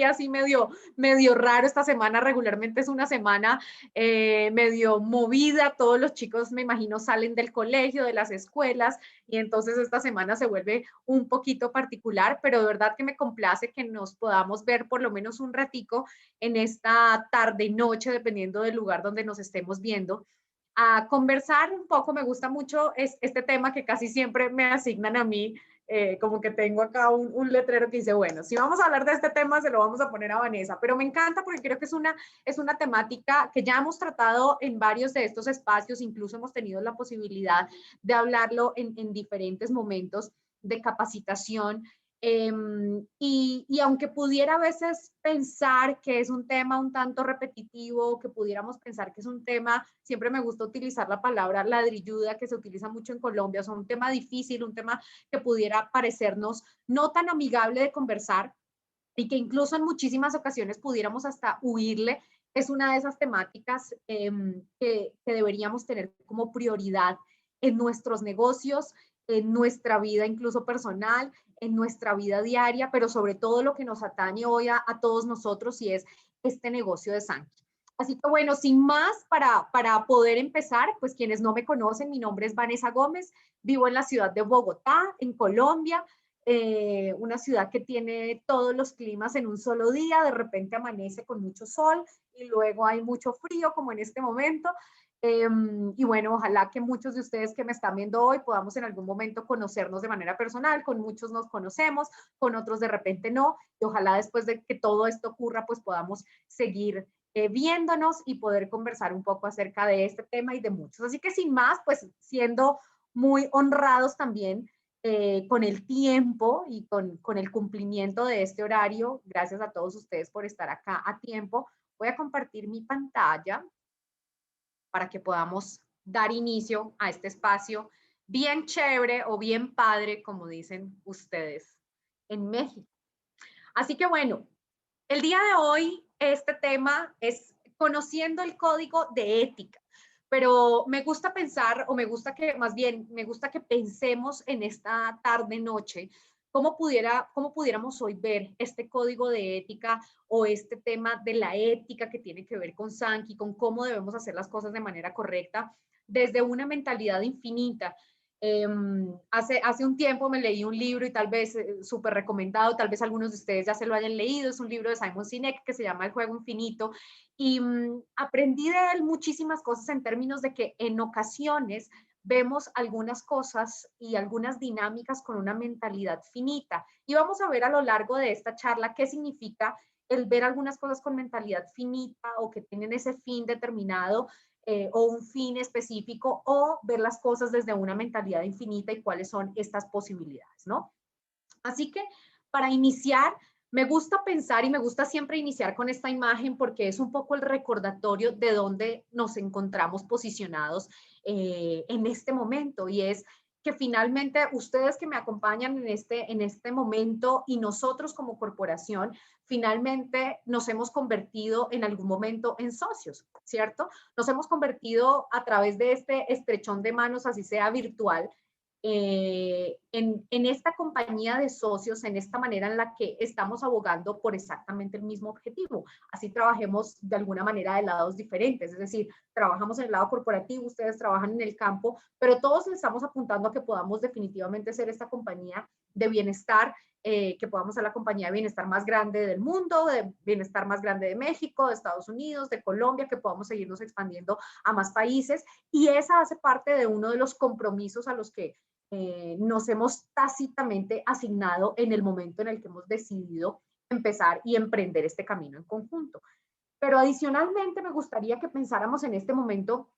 así medio raro esta semana. Regularmente es una semana medio movida. Todos los chicos, me imagino, salen del colegio, de las escuelas, y entonces esta semana se vuelve un poquito particular, pero de verdad que me complace que nos podamos ver por lo menos un ratico en esta tarde y noche, dependiendo del lugar donde nos estemos viendo, a conversar un poco. Me gusta mucho este tema que casi siempre me asignan a mí, como que tengo acá un letrero que dice, bueno, si vamos a hablar de este tema, se lo vamos a poner a Vanessa, pero me encanta porque creo que es una temática que ya hemos tratado en varios de estos espacios, incluso hemos tenido la posibilidad de hablarlo en diferentes momentos de capacitación. Y aunque pudiera a veces pensar que es un tema un tanto repetitivo, que pudiéramos pensar que es un tema, siempre me gusta utilizar la palabra ladrilluda, que se utiliza mucho en Colombia, o sea, un tema difícil, un tema que pudiera parecernos no tan amigable de conversar y que incluso en muchísimas ocasiones pudiéramos hasta huirle, es una de esas temáticas que deberíamos tener como prioridad en nuestros negocios, en nuestra vida incluso personal, en nuestra vida diaria, pero sobre todo lo que nos atañe hoy a todos nosotros, y es este negocio de Sanki. Así que bueno, sin más, para poder empezar, pues quienes no me conocen, mi nombre es Vanessa Gómez, vivo en la ciudad de Bogotá, en Colombia, una ciudad que tiene todos los climas en un solo día. De repente amanece con mucho sol y luego hay mucho frío, como en este momento. Y bueno, ojalá que muchos de ustedes que me están viendo hoy podamos en algún momento conocernos de manera personal. Con muchos nos conocemos, con otros de repente no, y ojalá después de que todo esto ocurra, pues podamos seguir viéndonos y poder conversar un poco acerca de este tema y de muchos. Así que sin más, pues siendo muy honrados también con el tiempo y con el cumplimiento de este horario, gracias a todos ustedes por estar acá a tiempo, voy a compartir mi pantalla para que podamos dar inicio a este espacio bien chévere o bien padre, como dicen ustedes en México. Así que bueno, el día de hoy este tema es conociendo el código de ética, pero me gusta pensar, o me gusta que, más bien, me gusta que pensemos en esta tarde-noche, cómo pudiéramos hoy ver este código de ética o este tema de la ética que tiene que ver con Sankey, con cómo debemos hacer las cosas de manera correcta, desde una mentalidad infinita. Hace un tiempo me leí un libro y tal vez súper recomendado, tal vez algunos de ustedes ya se lo hayan leído, es un libro de Simon Sinek que se llama El juego infinito, y aprendí de él muchísimas cosas en términos de que en ocasiones vemos algunas cosas y algunas dinámicas con una mentalidad finita. Y vamos a ver a lo largo de esta charla qué significa el ver algunas cosas con mentalidad finita o que tienen ese fin determinado, o un fin específico, o ver las cosas desde una mentalidad infinita y cuáles son estas posibilidades, ¿no? Así que para iniciar, me gusta pensar y me gusta siempre iniciar con esta imagen porque es un poco el recordatorio de dónde nos encontramos posicionados en este momento, y es que finalmente ustedes que me acompañan en este momento y nosotros como corporación, finalmente nos hemos convertido en algún momento en socios, ¿cierto? Nos hemos convertido a través de este estrechón de manos, así sea virtual, en esta compañía de socios, en esta manera en la que estamos abogando por exactamente el mismo objetivo. Así trabajemos de alguna manera de lados diferentes, es decir, trabajamos en el lado corporativo, ustedes trabajan en el campo, pero todos estamos apuntando a que podamos definitivamente ser esta compañía de bienestar, que podamos ser la compañía de bienestar más grande del mundo, de bienestar más grande de México, de Estados Unidos, de Colombia, que podamos seguirnos expandiendo a más países, y esa hace parte de uno de los compromisos a los que nos hemos tácitamente asignado en el momento en el que hemos decidido empezar y emprender este camino en conjunto. Pero adicionalmente me gustaría que pensáramos en este momento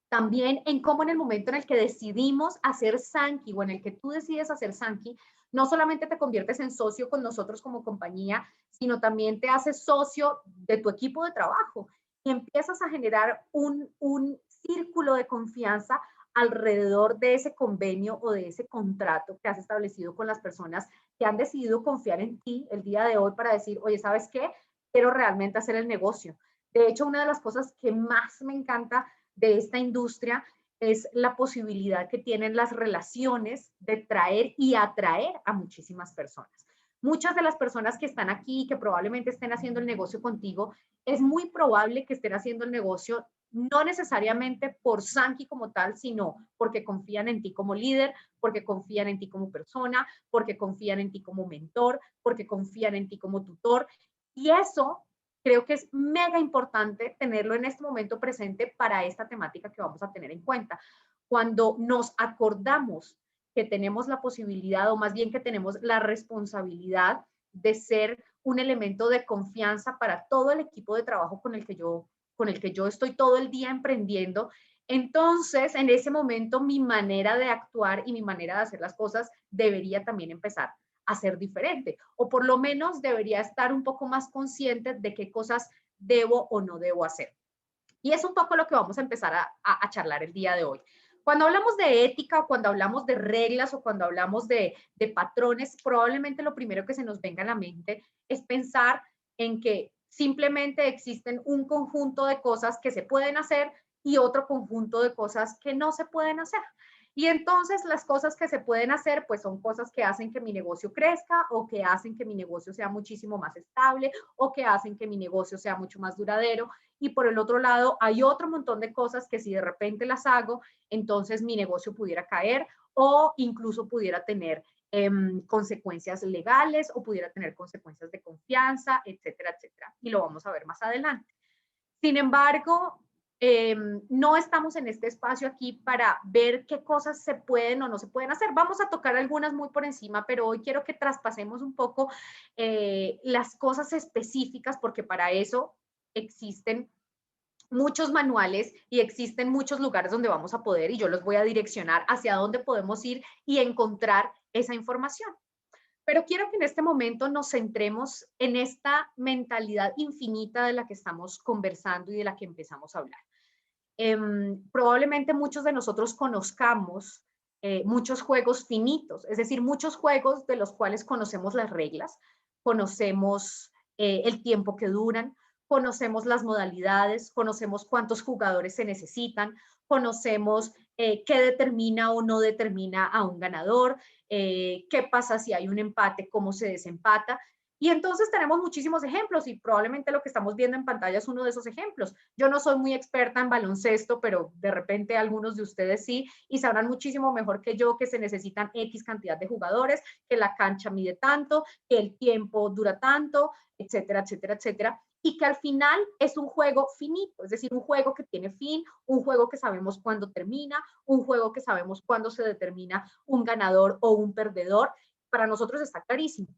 también en cómo en el momento en el que decidimos hacer Sankey, o en el que tú decides hacer Sankey, no solamente te conviertes en socio con nosotros como compañía, sino también te haces socio de tu equipo de trabajo y empiezas a generar un círculo de confianza alrededor de ese convenio o de ese contrato que has establecido con las personas que han decidido confiar en ti el día de hoy para decir, oye, ¿sabes qué? Quiero realmente hacer el negocio. De hecho, una de las cosas que más me encanta de esta industria es la posibilidad que tienen las relaciones de traer y atraer a muchísimas personas. Muchas de las personas que están aquí, que probablemente estén haciendo el negocio contigo, es muy probable que estén haciendo el negocio no necesariamente por Sankey como tal, sino porque confían en ti como líder, porque confían en ti como persona, porque confían en ti como mentor, porque confían en ti como tutor. Y eso creo que es mega importante tenerlo en este momento presente para esta temática que vamos a tener en cuenta. Cuando nos acordamos que tenemos la posibilidad, o más bien que tenemos la responsabilidad de ser un elemento de confianza para todo el equipo de trabajo con el que yo estoy todo el día emprendiendo, entonces en ese momento mi manera de actuar y mi manera de hacer las cosas debería también empezar a ser diferente, o por lo menos debería estar un poco más consciente de qué cosas debo o no debo hacer. Y es un poco lo que vamos a empezar a charlar el día de hoy. Cuando hablamos de ética, o cuando hablamos de reglas, o cuando hablamos de patrones, probablemente lo primero que se nos venga a la mente es pensar en que simplemente existen un conjunto de cosas que se pueden hacer y otro conjunto de cosas que no se pueden hacer. Y entonces las cosas que se pueden hacer, pues son cosas que hacen que mi negocio crezca, o que hacen que mi negocio sea muchísimo más estable, o que hacen que mi negocio sea mucho más duradero. Y por el otro lado, hay otro montón de cosas que si de repente las hago, entonces mi negocio pudiera caer, o incluso pudiera tener consecuencias legales, o pudiera tener consecuencias de confianza, etcétera, etcétera. Y lo vamos a ver más adelante. Sin embargo, no estamos en este espacio aquí para ver qué cosas se pueden o no se pueden hacer. Vamos a tocar algunas muy por encima, pero hoy quiero que traspasemos un poco las cosas específicas, porque para eso existen muchos manuales y existen muchos lugares donde vamos a poder, y yo los voy a direccionar hacia dónde podemos ir y encontrar esa información. Pero quiero que en este momento nos centremos en esta mentalidad infinita de la que estamos conversando y de la que empezamos a hablar. Probablemente muchos de nosotros conozcamos muchos juegos finitos, es decir, muchos juegos de los cuales conocemos las reglas, conocemos el tiempo que duran, conocemos las modalidades, conocemos cuántos jugadores se necesitan, conocemos qué determina o no determina a un ganador, qué pasa si hay un empate, cómo se desempata. Y entonces tenemos muchísimos ejemplos, y probablemente lo que estamos viendo en pantalla es uno de esos ejemplos. Yo no soy muy experta en baloncesto, pero de repente algunos de ustedes sí, y sabrán muchísimo mejor que yo que se necesitan X cantidad de jugadores, que la cancha mide tanto, que el tiempo dura tanto, etcétera, etcétera, etcétera. Y que al final es un juego finito, es decir, un juego que tiene fin, un juego que sabemos cuándo termina, un juego que sabemos cuándo se determina un ganador o un perdedor. Para nosotros está clarísimo.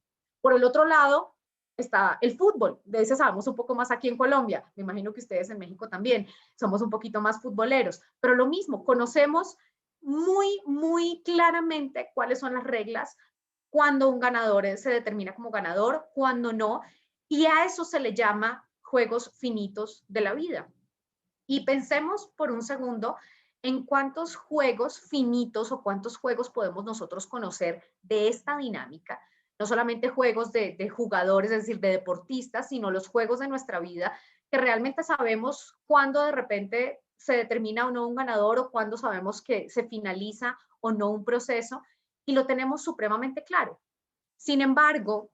Por el otro lado está el fútbol, de ese sabemos un poco más aquí en Colombia, me imagino que ustedes en México también somos un poquito más futboleros, pero lo mismo, conocemos muy claramente cuáles son las reglas, cuando un ganador se determina como ganador, cuando no, y a eso se le llama juegos finitos de la vida. Y pensemos por un segundo en cuántos juegos finitos o cuántos juegos podemos nosotros conocer de esta dinámica. No solamente juegos de jugadores, es decir, de deportistas, sino los juegos de nuestra vida, que realmente sabemos cuándo de repente se determina o no un ganador, o cuándo sabemos que se finaliza o no un proceso, y lo tenemos supremamente claro. Sin embargo,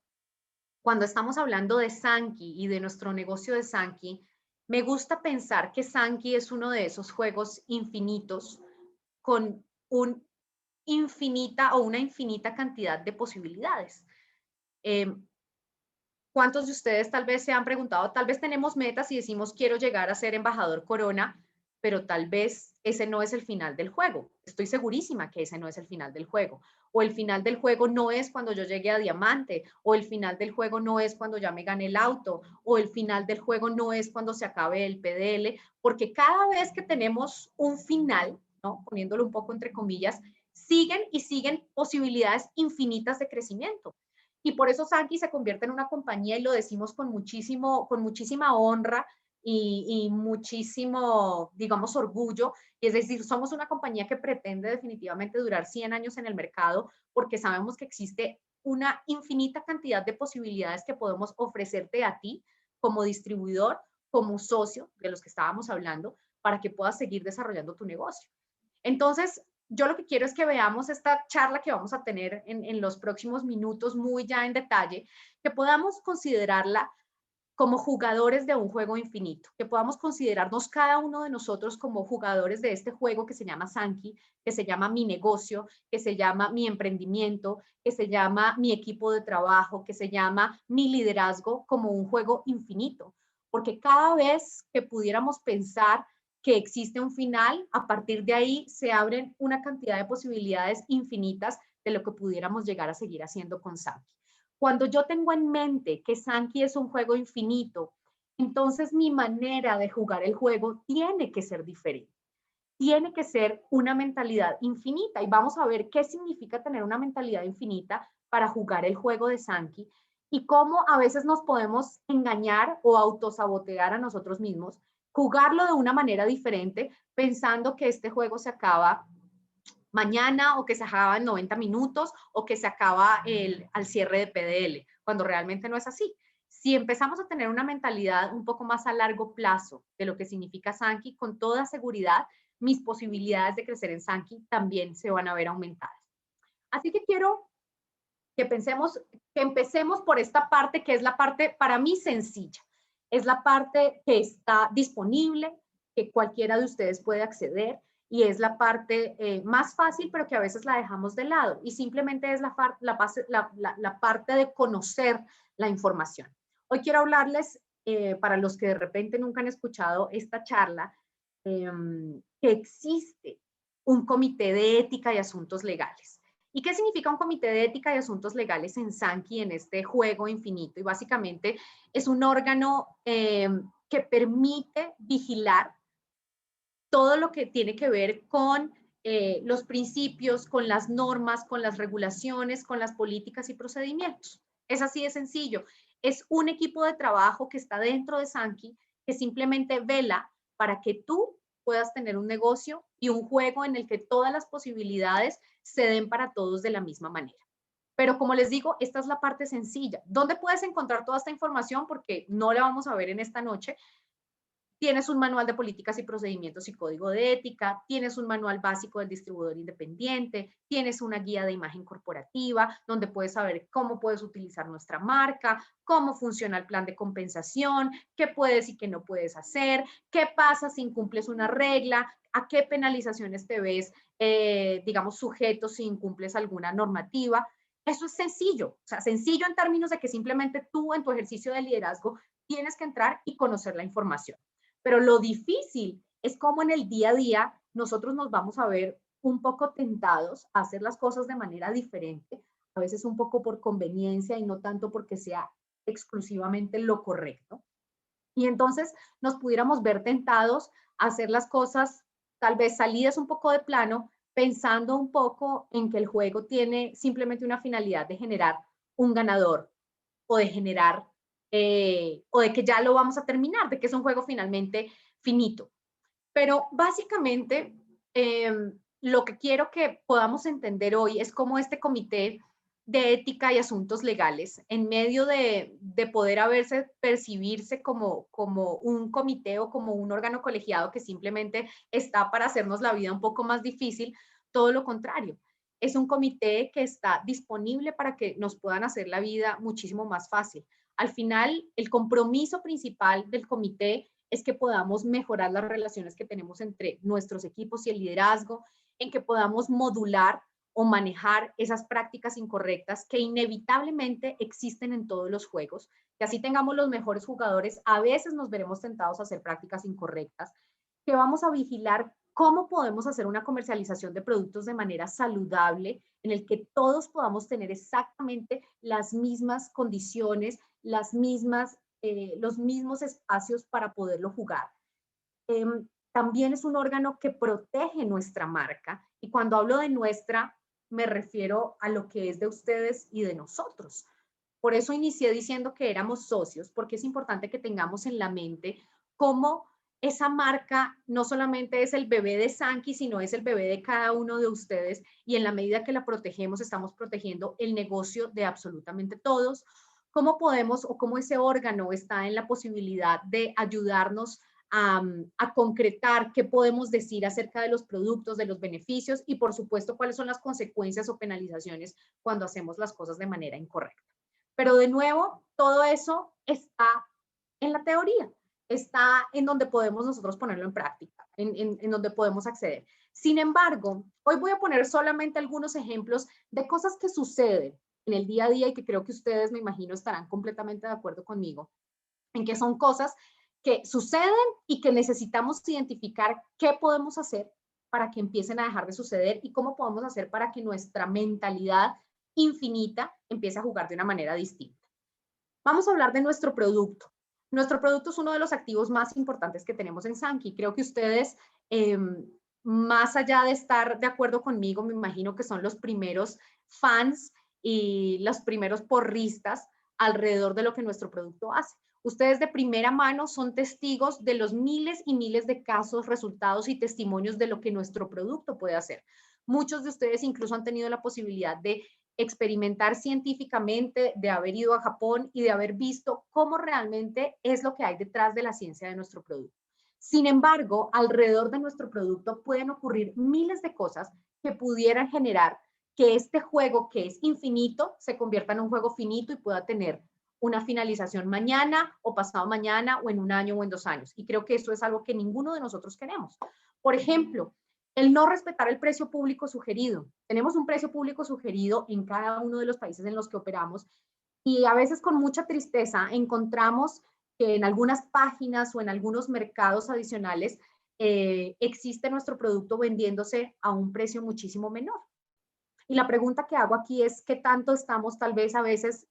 cuando estamos hablando de Sankey y de nuestro negocio de Sankey, me gusta pensar que Sankey es uno de esos juegos infinitos con un infinita o una infinita cantidad de posibilidades. Eh, ¿Cuántos de ustedes tal vez se han preguntado, tal vez tenemos metas y decimos quiero llegar a ser embajador Corona, pero tal vez ese no es el final del juego? Estoy segurísima que ese no es el final del juego. O el final del juego no es cuando yo llegue a diamante, o el final del juego no es cuando ya me gane el auto, o el final del juego no es cuando se acabe el PDL, porque cada vez que tenemos un final, ¿no? Poniéndolo un poco entre comillas, siguen y siguen posibilidades infinitas de crecimiento. Y por eso Sankey se convierte en una compañía, y lo decimos con muchísima honra y muchísimo, digamos, orgullo. Y es decir, somos una compañía que pretende definitivamente durar 100 años en el mercado, porque sabemos que existe una infinita cantidad de posibilidades que podemos ofrecerte a ti como distribuidor, como socio de los que estábamos hablando, para que puedas seguir desarrollando tu negocio. Entonces, yo lo que quiero es que veamos esta charla que vamos a tener en los próximos minutos muy ya en detalle, que podamos considerarla como jugadores de un juego infinito, que podamos considerarnos cada uno de nosotros como jugadores de este juego que se llama Sankey, que se llama mi negocio, que se llama mi emprendimiento, que se llama mi equipo de trabajo, que se llama mi liderazgo, como un juego infinito. Porque cada vez que pudiéramos pensar que existe un final, a partir de ahí se abren una cantidad de posibilidades infinitas de lo que pudiéramos llegar a seguir haciendo con Sankey. Cuando yo tengo en mente que Sankey es un juego infinito, entonces mi manera de jugar el juego tiene que ser diferente. Tiene que ser una mentalidad infinita. Y vamos a ver qué significa tener una mentalidad infinita para jugar el juego de Sankey y cómo a veces nos podemos engañar o autosabotear a nosotros mismos, jugarlo de una manera diferente, pensando que este juego se acaba mañana o que se acaba en 90 minutos o que se acaba al cierre de PDL, cuando realmente no es así. Si empezamos a tener una mentalidad un poco más a largo plazo de lo que significa Sankey, con toda seguridad, mis posibilidades de crecer en Sankey también se van a ver aumentadas. Así que quiero que pensemos, que empecemos por esta parte que es la parte para mí sencilla. Es la parte que está disponible, que cualquiera de ustedes puede acceder y es la parte más fácil, pero que a veces la dejamos de lado y simplemente es la parte de conocer la información. Hoy quiero hablarles, para los que de repente nunca han escuchado esta charla, que existe un comité de ética y asuntos legales. ¿Y qué significa un comité de ética y asuntos legales en Sankey, en este juego infinito? Y básicamente es un órgano que permite vigilar todo lo que tiene que ver con los principios, con las normas, con las regulaciones, con las políticas y procedimientos. Es así de sencillo. Es un equipo de trabajo que está dentro de Sankey que simplemente vela para que tú puedas tener un negocio y un juego en el que todas las posibilidades se den para todos de la misma manera. Pero como les digo, esta es la parte sencilla. ¿Dónde puedes encontrar toda esta información? Porque no la vamos a ver en esta noche, tienes un manual de políticas y procedimientos y código de ética, tienes un manual básico del distribuidor independiente, tienes una guía de imagen corporativa donde puedes saber cómo puedes utilizar nuestra marca, cómo funciona el plan de compensación, qué puedes y qué no puedes hacer, qué pasa si incumples una regla, a qué penalizaciones te ves, digamos, sujeto si incumples alguna normativa. Eso es sencillo, o sea, sencillo en términos de que simplemente tú en tu ejercicio de liderazgo tienes que entrar y conocer la información. Pero lo difícil es cómo en el día a día nosotros nos vamos a ver un poco tentados a hacer las cosas de manera diferente, a veces un poco por conveniencia y no tanto porque sea exclusivamente lo correcto. Y entonces nos pudiéramos ver tentados a hacer las cosas tal vez salidas un poco de plano, pensando un poco en que el juego tiene simplemente una finalidad de generar un ganador o de generar, o de que ya lo vamos a terminar, de que es un juego finalmente finito. Pero básicamente, lo que quiero que podamos entender hoy es cómo este comité de ética y asuntos legales, en medio de poder haberse, percibirse como un comité o como un órgano colegiado que simplemente está para hacernos la vida un poco más difícil, todo lo contrario. Es un comité que está disponible para que nos puedan hacer la vida muchísimo más fácil. Al final, el compromiso principal del comité es que podamos mejorar las relaciones que tenemos entre nuestros equipos y el liderazgo, en que podamos modular o manejar esas prácticas incorrectas que inevitablemente existen en todos los juegos, que así tengamos los mejores jugadores, a veces nos veremos tentados a hacer prácticas incorrectas, que vamos a vigilar cómo podemos hacer una comercialización de productos de manera saludable, en el que todos podamos tener exactamente las mismas condiciones, los mismos espacios para poderlo jugar. También es un órgano que protege nuestra marca y cuando hablo de nuestra, me refiero a lo que es de ustedes y de nosotros. Por eso inicié diciendo que éramos socios, porque es importante que tengamos en la mente cómo esa marca no solamente es el bebé de Sankey, sino es el bebé de cada uno de ustedes y en la medida que la protegemos, estamos protegiendo el negocio de absolutamente todos. ¿Cómo podemos o cómo ese órgano está en la posibilidad de ayudarnos a concretar qué podemos decir acerca de los productos, de los beneficios y, por supuesto, cuáles son las consecuencias o penalizaciones cuando hacemos las cosas de manera incorrecta. Pero de nuevo, todo eso está en la teoría, está en donde podemos nosotros ponerlo en práctica, en donde podemos acceder. Sin embargo, hoy voy a poner solamente algunos ejemplos de cosas que suceden en el día a día y que creo que ustedes, me imagino, estarán completamente de acuerdo conmigo, en que son cosas que suceden y que necesitamos identificar qué podemos hacer para que empiecen a dejar de suceder y cómo podemos hacer para que nuestra mentalidad infinita empiece a jugar de una manera distinta. Vamos a hablar de nuestro producto. Nuestro producto es uno de los activos más importantes que tenemos en Sankey. Creo que ustedes, más allá de estar de acuerdo conmigo, me imagino que son los primeros fans y los primeros porristas alrededor de lo que nuestro producto hace. Ustedes de primera mano son testigos de los miles y miles de casos, resultados y testimonios de lo que nuestro producto puede hacer. Muchos de ustedes incluso han tenido la posibilidad de experimentar científicamente, de haber ido a Japón y de haber visto cómo realmente es lo que hay detrás de la ciencia de nuestro producto. Sin embargo, alrededor de nuestro producto pueden ocurrir miles de cosas que pudieran generar que este juego, que es infinito, se convierta en un juego finito y pueda tener una finalización mañana o pasado mañana o en un año o en 2 años. Y creo que eso es algo que ninguno de nosotros queremos. Por ejemplo, el no respetar el precio público sugerido. Tenemos un precio público sugerido en cada uno de los países en los que operamos y a veces con mucha tristeza encontramos que en algunas páginas o en algunos mercados adicionales existe nuestro producto vendiéndose a un precio muchísimo menor. Y la pregunta que hago aquí es, ¿qué tanto estamos tal vez a veces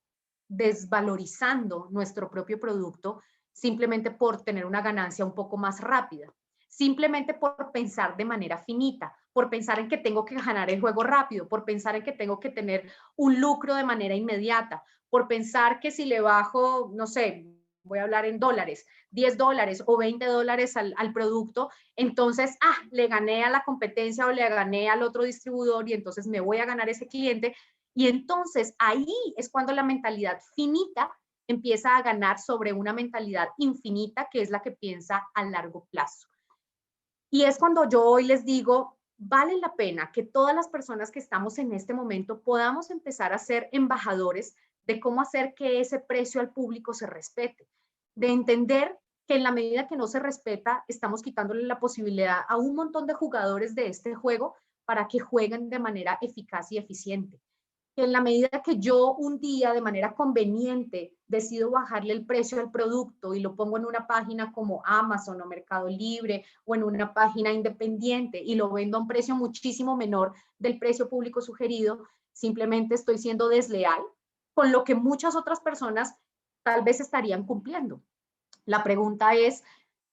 desvalorizando nuestro propio producto simplemente por tener una ganancia un poco más rápida? Simplemente por pensar de manera finita, por pensar en que tengo que ganar el juego rápido, por pensar en que tengo que tener un lucro de manera inmediata, por pensar que si le bajo, no sé, voy a hablar en dólares, $10 o $20 al producto, entonces, le gané a la competencia o le gané al otro distribuidor y entonces me voy a ganar ese cliente. Y entonces ahí es cuando la mentalidad finita empieza a ganar sobre una mentalidad infinita, que es la que piensa a largo plazo. Y es cuando yo hoy les digo, vale la pena que todas las personas que estamos en este momento podamos empezar a ser embajadores de cómo hacer que ese precio al público se respete, de entender que en la medida que no se respeta, estamos quitándole la posibilidad a un montón de jugadores de este juego para que jueguen de manera eficaz y eficiente. Que en la medida que yo un día de manera conveniente decido bajarle el precio al producto y lo pongo en una página como Amazon o Mercado Libre o en una página independiente y lo vendo a un precio muchísimo menor del precio público sugerido, simplemente estoy siendo desleal con lo que muchas otras personas tal vez estarían cumpliendo. La pregunta es,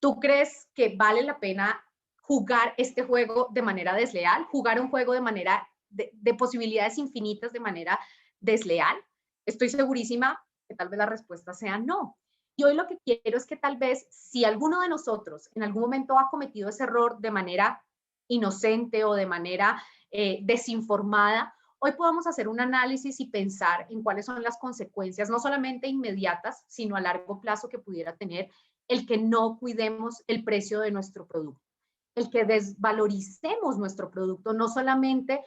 ¿tú crees que vale la pena jugar este juego de manera desleal? ¿Jugar un juego de manera de posibilidades infinitas de manera desleal? Estoy segurísima que tal vez la respuesta sea no. Y hoy lo que quiero es que tal vez si alguno de nosotros en algún momento ha cometido ese error de manera inocente o de manera desinformada, hoy podamos hacer un análisis y pensar en cuáles son las consecuencias, no solamente inmediatas, sino a largo plazo que pudiera tener el que no cuidemos el precio de nuestro producto, el que desvaloricemos nuestro producto, no solamente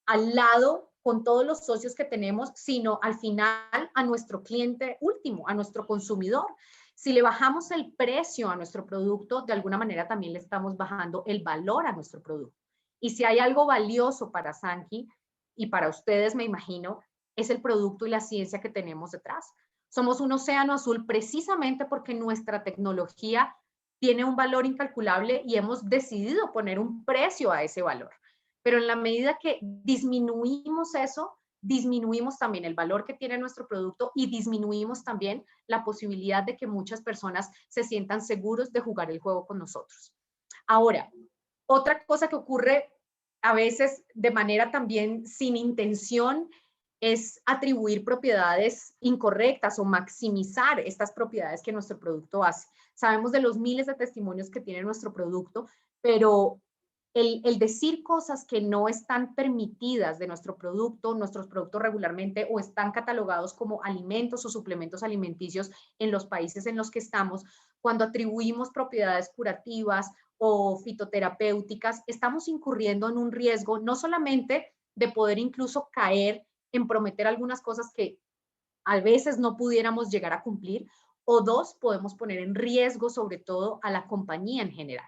al lado con todos los socios que tenemos, sino al final a nuestro cliente último, a nuestro consumidor. Si le bajamos el precio a nuestro producto, de alguna manera también le estamos bajando el valor a nuestro producto. Y si hay algo valioso para Sankey y para ustedes, me imagino, es el producto y la ciencia que tenemos detrás. Somos un océano azul precisamente porque nuestra tecnología tiene un valor incalculable y hemos decidido poner un precio a ese valor. Pero en la medida que disminuimos eso, disminuimos también el valor que tiene nuestro producto y disminuimos también la posibilidad de que muchas personas se sientan seguros de jugar el juego con nosotros. Ahora, otra cosa que ocurre a veces de manera también sin intención es atribuir propiedades incorrectas o maximizar estas propiedades que nuestro producto hace. Sabemos de los miles de testimonios que tiene nuestro producto, pero el decir cosas que no están permitidas de nuestro producto, nuestros productos regularmente o están catalogados como alimentos o suplementos alimenticios en los países en los que estamos, cuando atribuimos propiedades curativas o fitoterapéuticas, estamos incurriendo en un riesgo no solamente de poder incluso caer en prometer algunas cosas que a veces no pudiéramos llegar a cumplir, o dos, podemos poner en riesgo sobre todo a la compañía en general.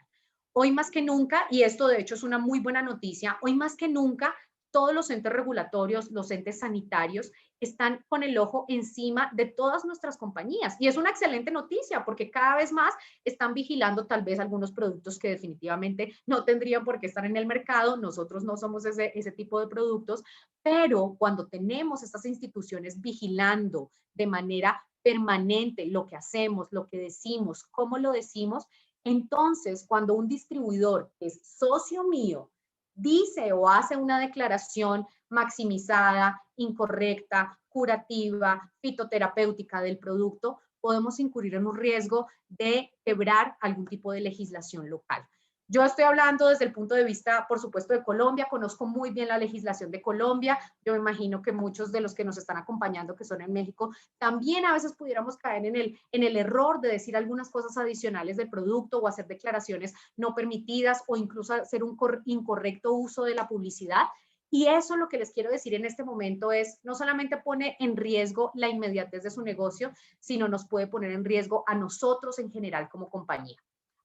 Hoy más que nunca, y esto de hecho es una muy buena noticia, hoy más que nunca todos los entes regulatorios, los entes sanitarios están con el ojo encima de todas nuestras compañías. Y es una excelente noticia porque cada vez más están vigilando tal vez algunos productos que definitivamente no tendrían por qué estar en el mercado. Nosotros no somos ese tipo de productos, pero cuando tenemos estas instituciones vigilando de manera permanente lo que hacemos, lo que decimos, cómo lo decimos, entonces cuando un distribuidor que es socio mío dice o hace una declaración maximizada, incorrecta, curativa, fitoterapéutica del producto, podemos incurrir en un riesgo de quebrar algún tipo de legislación local. Yo estoy hablando desde el punto de vista, por supuesto, de Colombia, conozco muy bien la legislación de Colombia, yo me imagino que muchos de los que nos están acompañando, que son en México, también a veces pudiéramos caer en el error de decir algunas cosas adicionales del producto o hacer declaraciones no permitidas o incluso hacer un incorrecto uso de la publicidad. Y eso lo que les quiero decir en este momento es, no solamente pone en riesgo la inmediatez de su negocio, sino nos puede poner en riesgo a nosotros en general como compañía.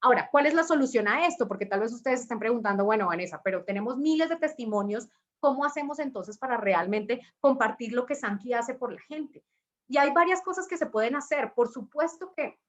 Ahora, ¿cuál es la solución a esto? Porque tal vez ustedes estén preguntando, bueno, Vanessa, pero tenemos miles de testimonios, ¿cómo hacemos entonces para realmente compartir lo que Sankey hace por la gente? Y hay varias cosas que se pueden hacer. Por supuesto que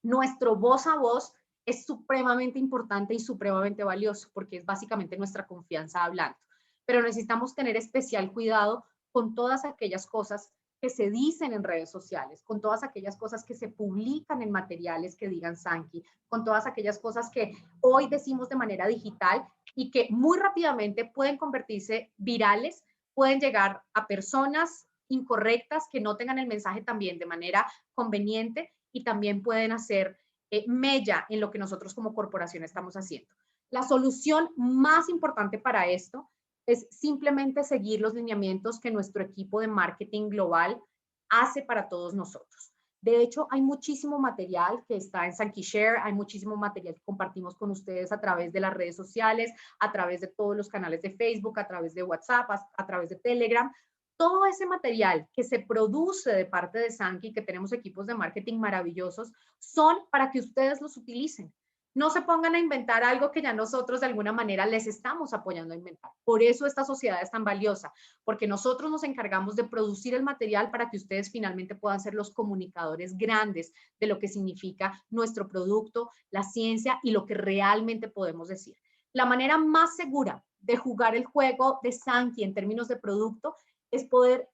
nuestro voz a voz es supremamente importante y supremamente valioso, porque es básicamente nuestra confianza hablando. Pero necesitamos tener especial cuidado con todas aquellas cosas que se dicen en redes sociales, con todas aquellas cosas que se publican en materiales que digan Sankey, con todas aquellas cosas que hoy decimos de manera digital y que muy rápidamente pueden convertirse virales, pueden llegar a personas incorrectas que no tengan el mensaje también de manera conveniente y también pueden hacer mella en lo que nosotros como corporación estamos haciendo. La solución más importante para esto es simplemente seguir los lineamientos que nuestro equipo de marketing global hace para todos nosotros. De hecho, hay muchísimo material que está en Sankey Share, hay muchísimo material que compartimos con ustedes a través de las redes sociales, a través de todos los canales de Facebook, a través de WhatsApp, a través de Telegram. Todo ese material que se produce de parte de Sankey, que tenemos equipos de marketing maravillosos, son para que ustedes los utilicen. No se pongan a inventar algo que ya nosotros de alguna manera les estamos apoyando a inventar. Por eso esta sociedad es tan valiosa, porque nosotros nos encargamos de producir el material para que ustedes finalmente puedan ser los comunicadores grandes de lo que significa nuestro producto, la ciencia y lo que realmente podemos decir. La manera más segura de jugar el juego de Sankey en términos de producto es poder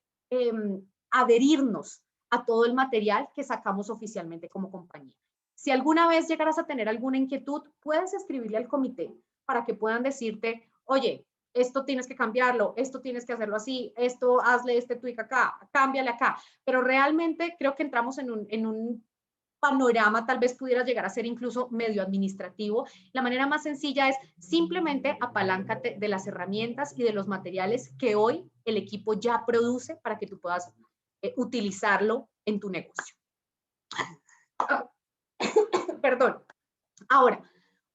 adherirnos a todo el material que sacamos oficialmente como compañía. Si alguna vez llegaras a tener alguna inquietud, puedes escribirle al comité para que puedan decirte, oye, esto tienes que cambiarlo, esto tienes que hacerlo así, esto hazle este tweak acá, cámbiale acá. Pero realmente creo que entramos en un panorama, tal vez pudiera llegar a ser incluso medio administrativo. La manera más sencilla es simplemente apaláncate de las herramientas y de los materiales que hoy el equipo ya produce para que tú puedas utilizarlo en tu negocio. Perdón. Ahora,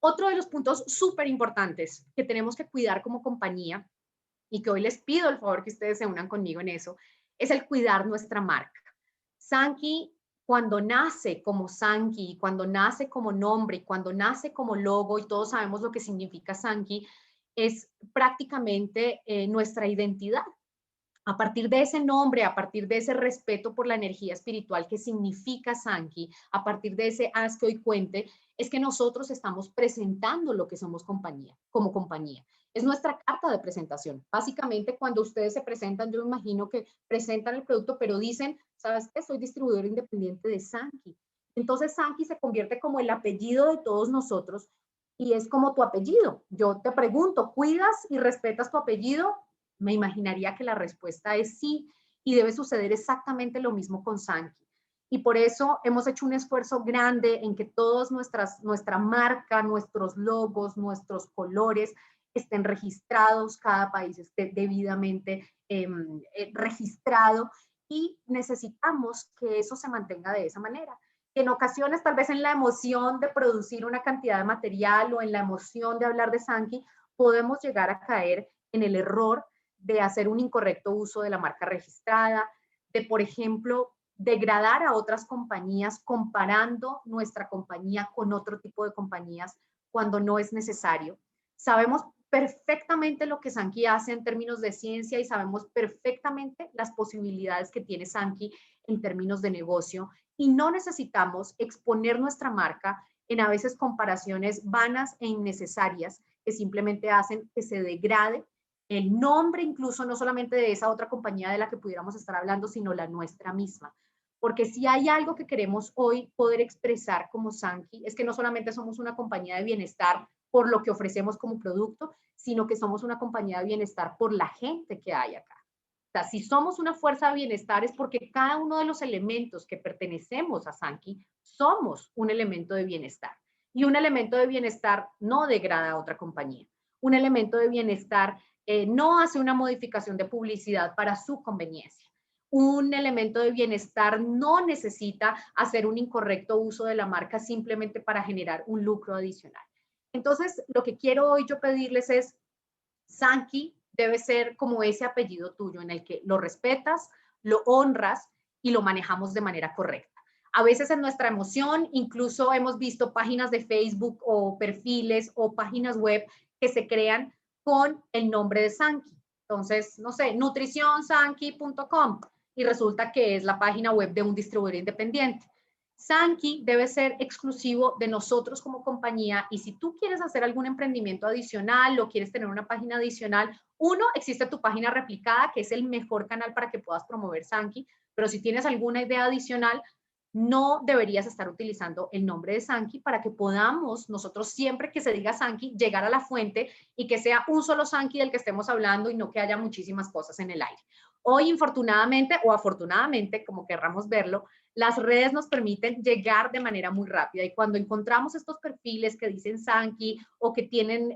otro de los puntos súper importantes que tenemos que cuidar como compañía y que hoy les pido el favor que ustedes se unan conmigo en eso, es el cuidar nuestra marca. Sankey, cuando nace como Sankey, cuando nace como nombre y cuando nace como logo, y todos sabemos lo que significa Sankey, es prácticamente nuestra identidad. A partir de ese nombre, a partir de ese respeto por la energía espiritual que significa Sankey, a partir de ese haz que hoy cuente, es que nosotros estamos presentando lo que somos compañía, como compañía. Es nuestra carta de presentación. Básicamente, cuando ustedes se presentan, yo me imagino que presentan el producto, pero dicen, ¿sabes qué? Soy distribuidor independiente de Sankey. Entonces, Sankey se convierte como el apellido de todos nosotros y es como tu apellido. Yo te pregunto, ¿cuidas y respetas tu apellido? Me imaginaría que la respuesta es sí, y debe suceder exactamente lo mismo con Sankey. Y por eso hemos hecho un esfuerzo grande en que todas nuestra marca, nuestros logos, nuestros colores estén registrados, cada país esté debidamente registrado, y necesitamos que eso se mantenga de esa manera. En ocasiones, tal vez en la emoción de producir una cantidad de material o en la emoción de hablar de Sankey, podemos llegar a caer en el error de hacer un incorrecto uso de la marca registrada, de, por ejemplo, degradar a otras compañías comparando nuestra compañía con otro tipo de compañías cuando no es necesario. Sabemos perfectamente lo que Sankey hace en términos de ciencia y sabemos perfectamente las posibilidades que tiene Sankey en términos de negocio, y no necesitamos exponer nuestra marca en a veces comparaciones vanas e innecesarias que simplemente hacen que se degrade el nombre, incluso no solamente de esa otra compañía de la que pudiéramos estar hablando, sino la nuestra misma. Porque si hay algo que queremos hoy poder expresar como Sankey, es que no solamente somos una compañía de bienestar por lo que ofrecemos como producto, sino que somos una compañía de bienestar por la gente que hay acá. O sea, si somos una fuerza de bienestar es porque cada uno de los elementos que pertenecemos a Sankey somos un elemento de bienestar. Y un elemento de bienestar no degrada a otra compañía. Un elemento de bienestar no hace una modificación de publicidad para su conveniencia. Un elemento de bienestar no necesita hacer un incorrecto uso de la marca simplemente para generar un lucro adicional. Entonces, lo que quiero hoy yo pedirles es, Sankey debe ser como ese apellido tuyo en el que lo respetas, lo honras y lo manejamos de manera correcta. A veces en nuestra emoción, incluso hemos visto páginas de Facebook o perfiles o páginas web que se crean con el nombre de Sankey. Entonces, no sé, nutricionsankey.com, y resulta que es la página web de un distribuidor independiente. Sankey debe ser exclusivo de nosotros como compañía, y si tú quieres hacer algún emprendimiento adicional o quieres tener una página adicional, uno, existe tu página replicada, que es el mejor canal para que puedas promover Sankey, pero si tienes alguna idea adicional, no deberías estar utilizando el nombre de Sankey para que podamos nosotros, siempre que se diga Sankey, llegar a la fuente y que sea un solo Sankey del que estemos hablando y no que haya muchísimas cosas en el aire. Hoy, infortunadamente o afortunadamente, como querramos verlo, las redes nos permiten llegar de manera muy rápida, y cuando encontramos estos perfiles que dicen Sankey o que tienen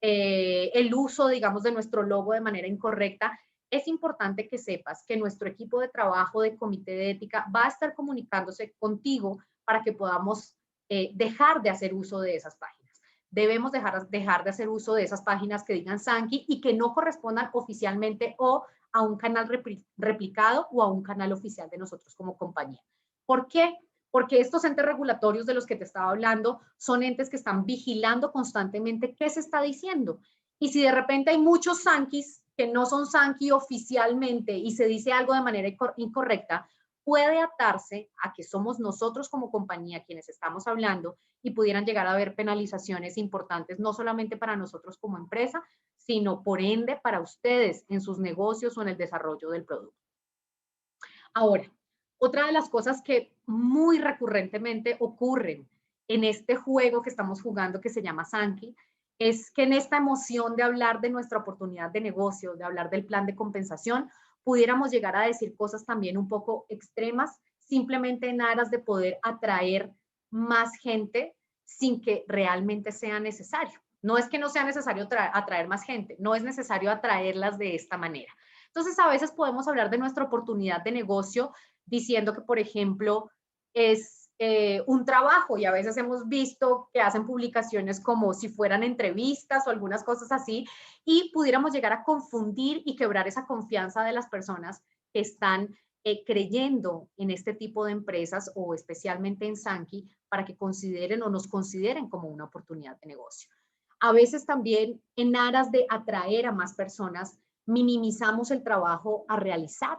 el uso, digamos, de nuestro logo de manera incorrecta, es importante que sepas que nuestro equipo de trabajo de comité de ética va a estar comunicándose contigo para que podamos dejar de hacer uso de esas páginas. Debemos dejar de hacer uso de esas páginas que digan Sankey y que no correspondan oficialmente o a un canal replicado o a un canal oficial de nosotros como compañía. ¿Por qué? Porque estos entes regulatorios de los que te estaba hablando son entes que están vigilando constantemente qué se está diciendo. Y si de repente hay muchos Sankeys que no son Sankey oficialmente y se dice algo de manera incorrecta, puede atarse a que somos nosotros como compañía quienes estamos hablando, y pudieran llegar a haber penalizaciones importantes, no solamente para nosotros como empresa, sino por ende para ustedes en sus negocios o en el desarrollo del producto. Ahora, otra de las cosas que muy recurrentemente ocurren en este juego que estamos jugando que se llama Sankey, es que en esta emoción de hablar de nuestra oportunidad de negocio, de hablar del plan de compensación, pudiéramos llegar a decir cosas también un poco extremas, simplemente en aras de poder atraer más gente sin que realmente sea necesario. No es que no sea necesario atraer más gente, no es necesario atraerlas de esta manera. Entonces, a veces podemos hablar de nuestra oportunidad de negocio diciendo que, por ejemplo, es un trabajo, y a veces hemos visto que hacen publicaciones como si fueran entrevistas o algunas cosas así, y pudiéramos llegar a confundir y quebrar esa confianza de las personas que están creyendo en este tipo de empresas o especialmente en Sankey para que consideren o nos consideren como una oportunidad de negocio. A veces también en aras de atraer a más personas, minimizamos el trabajo a realizar.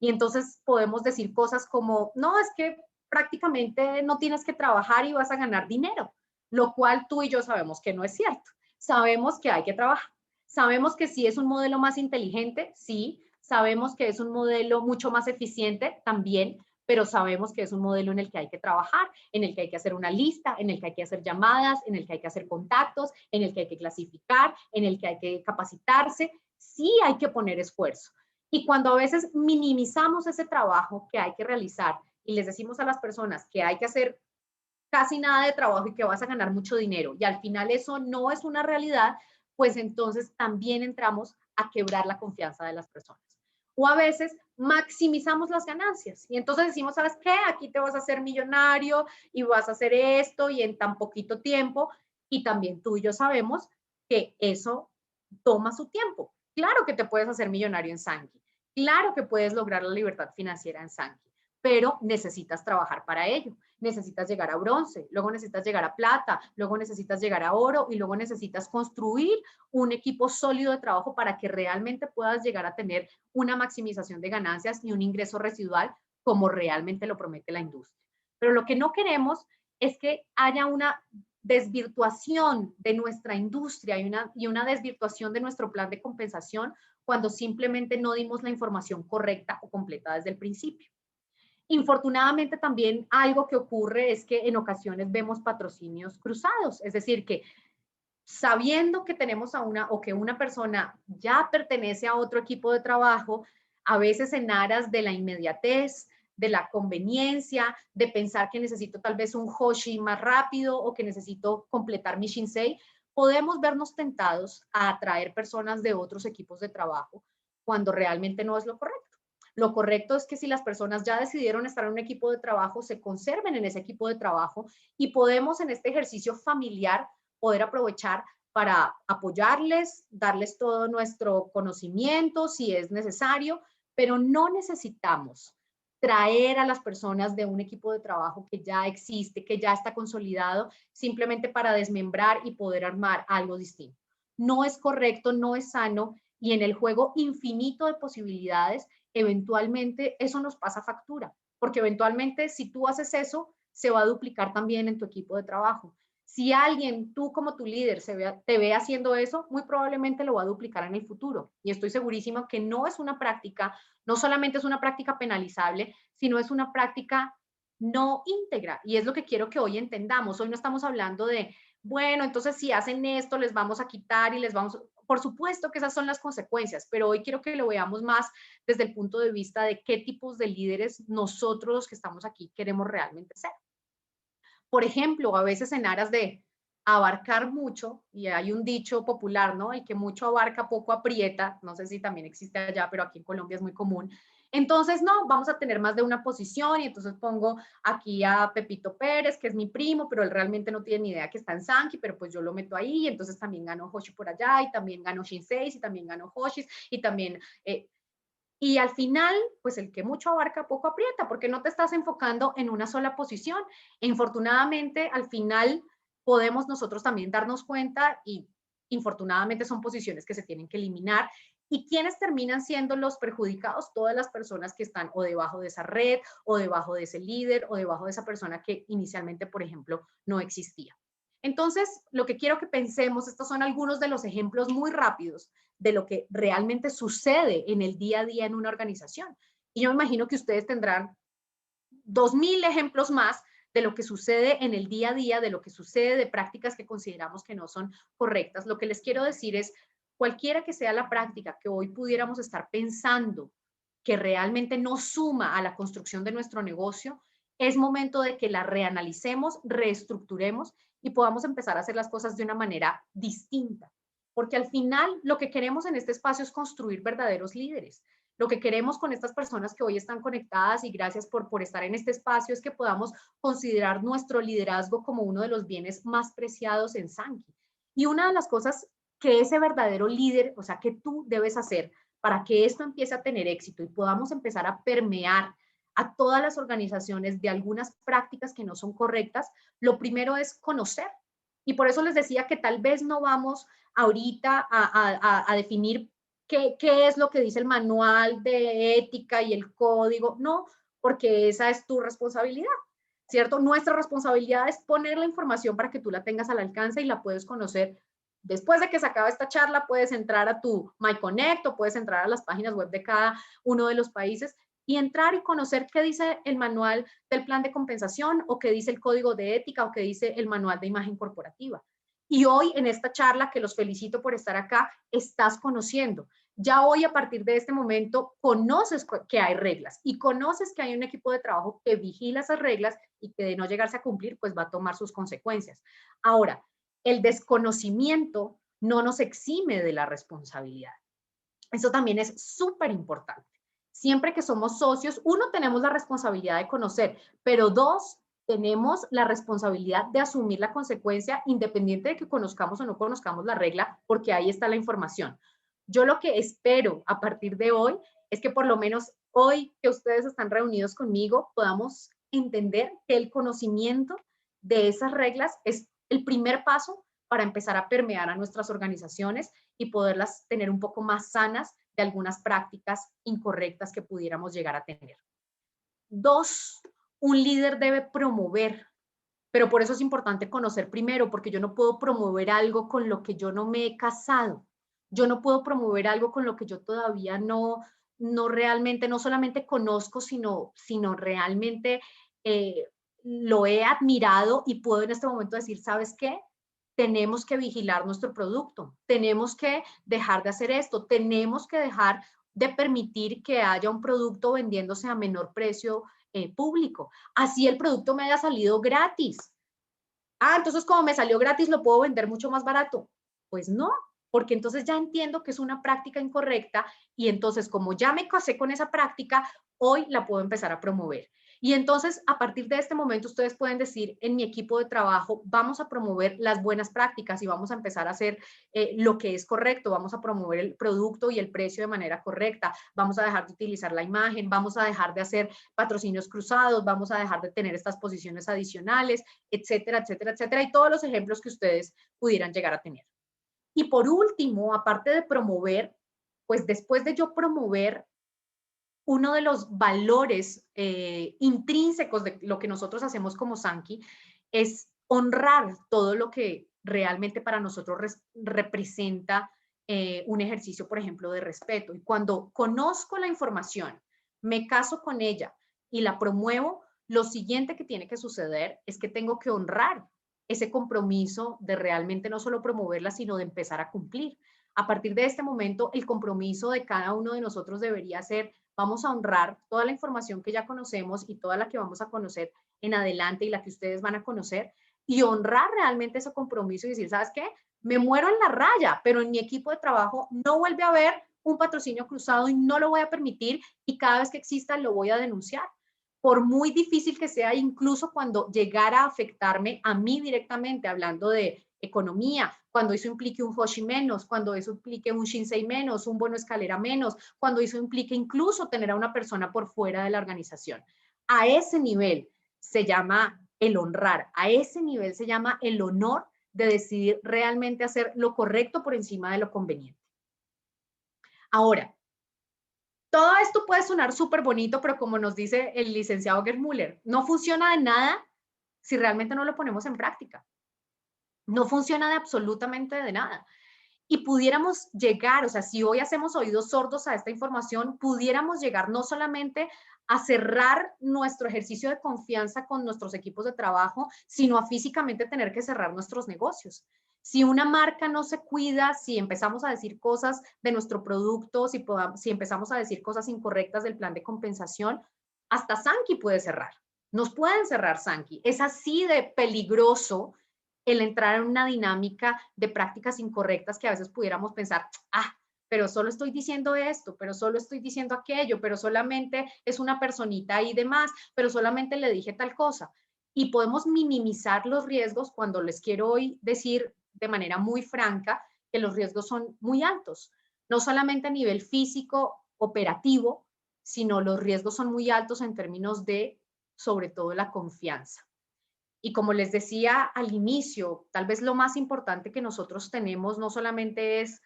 Y entonces podemos decir cosas como, no, es que prácticamente no tienes que trabajar y vas a ganar dinero, lo cual tú y yo sabemos que no es cierto. Sabemos que hay que trabajar. Sabemos que sí es un modelo más inteligente, sí. Sabemos que es un modelo mucho más eficiente también, pero sabemos que es un modelo en el que hay que trabajar, en el que hay que hacer una lista, en el que hay que hacer llamadas, en el que hay que hacer contactos, en el que hay que clasificar, en el que hay que capacitarse. Sí hay que poner esfuerzo. Y cuando a veces minimizamos ese trabajo que hay que realizar y les decimos a las personas que hay que hacer casi nada de trabajo y que vas a ganar mucho dinero, y al final eso no es una realidad, pues entonces también entramos a quebrar la confianza de las personas. O a veces maximizamos las ganancias y entonces decimos, ¿sabes qué? Aquí te vas a hacer millonario y vas a hacer esto y en tan poquito tiempo. Y también tú y yo sabemos que eso toma su tiempo. Claro que te puedes hacer millonario en Sanki, claro que puedes lograr la libertad financiera en Sanki, pero necesitas trabajar para ello. Necesitas llegar a bronce, luego necesitas llegar a plata, luego necesitas llegar a oro y luego necesitas construir un equipo sólido de trabajo para que realmente puedas llegar a tener una maximización de ganancias y un ingreso residual como realmente lo promete la industria. Pero lo que no queremos es que haya una desvirtuación de nuestra industria y una desvirtuación de nuestro plan de compensación cuando simplemente no dimos la información correcta o completa desde el principio. Infortunadamente también algo que ocurre es que en ocasiones vemos patrocinios cruzados, es decir, que sabiendo que tenemos a una o que una persona ya pertenece a otro equipo de trabajo, a veces en aras de la inmediatez, de la conveniencia, de pensar que necesito tal vez un Hoshi más rápido o que necesito completar mi Shinsei, podemos vernos tentados a atraer personas de otros equipos de trabajo cuando realmente no es lo correcto. Lo correcto es que si las personas ya decidieron estar en un equipo de trabajo, se conserven en ese equipo de trabajo y podemos en este ejercicio familiar poder aprovechar para apoyarles, darles todo nuestro conocimiento si es necesario, pero no necesitamos traer a las personas de un equipo de trabajo que ya existe, que ya está consolidado, simplemente para desmembrar y poder armar algo distinto. No es correcto, no es sano y en el juego infinito de posibilidades, eventualmente eso nos pasa factura, porque eventualmente si tú haces eso, se va a duplicar también en tu equipo de trabajo. Si alguien, tú como tu líder, te ve haciendo eso, muy probablemente lo va a duplicar en el futuro. Y estoy segurísima que no es una práctica, no solamente es una práctica penalizable, sino es una práctica no íntegra. Y es lo que quiero que hoy entendamos. Hoy no estamos hablando de, bueno, entonces si hacen esto, les vamos a quitar y les vamos, por supuesto que esas son las consecuencias, pero hoy quiero que lo veamos más desde el punto de vista de qué tipos de líderes nosotros los que estamos aquí queremos realmente ser. Por ejemplo, a veces en aras de abarcar mucho, y hay un dicho popular, ¿no? El que mucho abarca, poco aprieta, no sé si también existe allá, pero aquí en Colombia es muy común. Entonces, no, vamos a tener más de una posición y entonces pongo aquí a Pepito Pérez, que es mi primo, pero él realmente no tiene ni idea que está en Sanki, pero pues yo lo meto ahí y entonces también gano Hoshi por allá y también gano Shinsei y también gano Hoshis y también y al final, pues el que mucho abarca, poco aprieta, porque no te estás enfocando en una sola posición. E infortunadamente, al final podemos nosotros también darnos cuenta y infortunadamente son posiciones que se tienen que eliminar. ¿Y quiénes terminan siendo los perjudicados? Todas las personas que están o debajo de esa red, o debajo de ese líder, o debajo de esa persona que inicialmente, por ejemplo, no existía. Entonces, lo que quiero que pensemos, estos son algunos de los ejemplos muy rápidos de lo que realmente sucede en el día a día en una organización. Y yo me imagino que ustedes tendrán 2000 ejemplos más de lo que sucede en el día a día, de lo que sucede de prácticas que consideramos que no son correctas. Lo que les quiero decir es, cualquiera que sea la práctica que hoy pudiéramos estar pensando que realmente no suma a la construcción de nuestro negocio, es momento de que la reanalicemos, reestructuremos y podamos empezar a hacer las cosas de una manera distinta. Porque al final lo que queremos en este espacio es construir verdaderos líderes. Lo que queremos con estas personas que hoy están conectadas y gracias por estar en este espacio es que podamos considerar nuestro liderazgo como uno de los bienes más preciados en Sanki. Y una de las cosas que ese verdadero líder, o sea, que tú debes hacer para que esto empiece a tener éxito y podamos empezar a permear a todas las organizaciones de algunas prácticas que no son correctas, lo primero es conocer. Y por eso les decía que tal vez no vamos ahorita a definir qué es lo que dice el manual de ética y el código. No, porque esa es tu responsabilidad, ¿cierto? Nuestra responsabilidad es poner la información para que tú la tengas al alcance y la puedes conocer. Después de que se acabe esta charla, puedes entrar a tu MyConnect o puedes entrar a las páginas web de cada uno de los países y entrar y conocer qué dice el manual del plan de compensación o qué dice el código de ética o qué dice el manual de imagen corporativa. Y hoy en esta charla, que los felicito por estar acá, estás conociendo. Ya hoy a partir de este momento conoces que hay reglas y conoces que hay un equipo de trabajo que vigila esas reglas y que de no llegarse a cumplir, pues va a tomar sus consecuencias. Ahora, el desconocimiento no nos exime de la responsabilidad. Eso también es súper importante. Siempre que somos socios, uno, tenemos la responsabilidad de conocer, pero dos, tenemos la responsabilidad de asumir la consecuencia independiente de que conozcamos o no conozcamos la regla, porque ahí está la información. Yo lo que espero a partir de hoy es que por lo menos hoy que ustedes están reunidos conmigo podamos entender que el conocimiento de esas reglas es el primer paso para empezar a permear a nuestras organizaciones y poderlas tener un poco más sanas de algunas prácticas incorrectas que pudiéramos llegar a tener. Dos, un líder debe promover, pero por eso es importante conocer primero, porque yo no puedo promover algo con lo que yo no me he casado. Yo no puedo promover algo con lo que yo todavía no realmente, no solamente conozco, sino realmente lo he admirado y puedo en este momento decir, ¿sabes qué? Tenemos que vigilar nuestro producto, tenemos que dejar de hacer esto, tenemos que dejar de permitir que haya un producto vendiéndose a menor precio público. Así el producto me haya salido gratis. Ah, entonces como me salió gratis, lo puedo vender mucho más barato. Pues no, porque entonces ya entiendo que es una práctica incorrecta y entonces como ya me casé con esa práctica, hoy la puedo empezar a promover. Y entonces, a partir de este momento, ustedes pueden decir, en mi equipo de trabajo, vamos a promover las buenas prácticas y vamos a empezar a hacer lo que es correcto, vamos a promover el producto y el precio de manera correcta, vamos a dejar de utilizar la imagen, vamos a dejar de hacer patrocinios cruzados, vamos a dejar de tener estas posiciones adicionales, etcétera, etcétera, etcétera, y todos los ejemplos que ustedes pudieran llegar a tener. Y por último, aparte de promover, pues después de yo promover, uno de los valores intrínsecos de lo que nosotros hacemos como Sankey es honrar todo lo que realmente para nosotros representa un ejercicio, por ejemplo, de respeto. Y cuando conozco la información, me caso con ella y la promuevo, lo siguiente que tiene que suceder es que tengo que honrar ese compromiso de realmente no solo promoverla, sino de empezar a cumplir. A partir de este momento, el compromiso de cada uno de nosotros debería ser: vamos a honrar toda la información que ya conocemos y toda la que vamos a conocer en adelante y la que ustedes van a conocer, y honrar realmente ese compromiso y decir, ¿sabes qué? Me muero en la raya, pero en mi equipo de trabajo no vuelve a haber un patrocinio cruzado y no lo voy a permitir, y cada vez que exista lo voy a denunciar. Por muy difícil que sea, incluso cuando llegara a afectarme a mí directamente, hablando de economía, cuando eso implique un Hoshi menos, cuando eso implique un Shinsei menos, un bono escalera menos, cuando eso implique incluso tener a una persona por fuera de la organización. A ese nivel se llama el honrar, a ese nivel se llama el honor de decidir realmente hacer lo correcto por encima de lo conveniente. Ahora, todo esto puede sonar súper bonito, pero como nos dice el licenciado Germuller, no funciona de nada si realmente no lo ponemos en práctica. No funciona de absolutamente de nada. Y pudiéramos llegar, o sea, si hoy hacemos oídos sordos a esta información, pudiéramos llegar no solamente a cerrar nuestro ejercicio de confianza con nuestros equipos de trabajo, sino a físicamente tener que cerrar nuestros negocios. Si una marca no se cuida, si empezamos a decir cosas de nuestro producto, si empezamos a decir cosas incorrectas del plan de compensación, hasta Sankey puede cerrar. Nos pueden cerrar Sankey. Es así de peligroso el entrar en una dinámica de prácticas incorrectas que a veces pudiéramos pensar, pero solo estoy diciendo esto, pero solo estoy diciendo aquello, pero solamente es una personita y demás, pero solamente le dije tal cosa. Y podemos minimizar los riesgos cuando les quiero hoy decir de manera muy franca que los riesgos son muy altos, no solamente a nivel físico, operativo, sino los riesgos son muy altos en términos de, sobre todo, la confianza. Y como les decía al inicio, tal vez lo más importante que nosotros tenemos no solamente es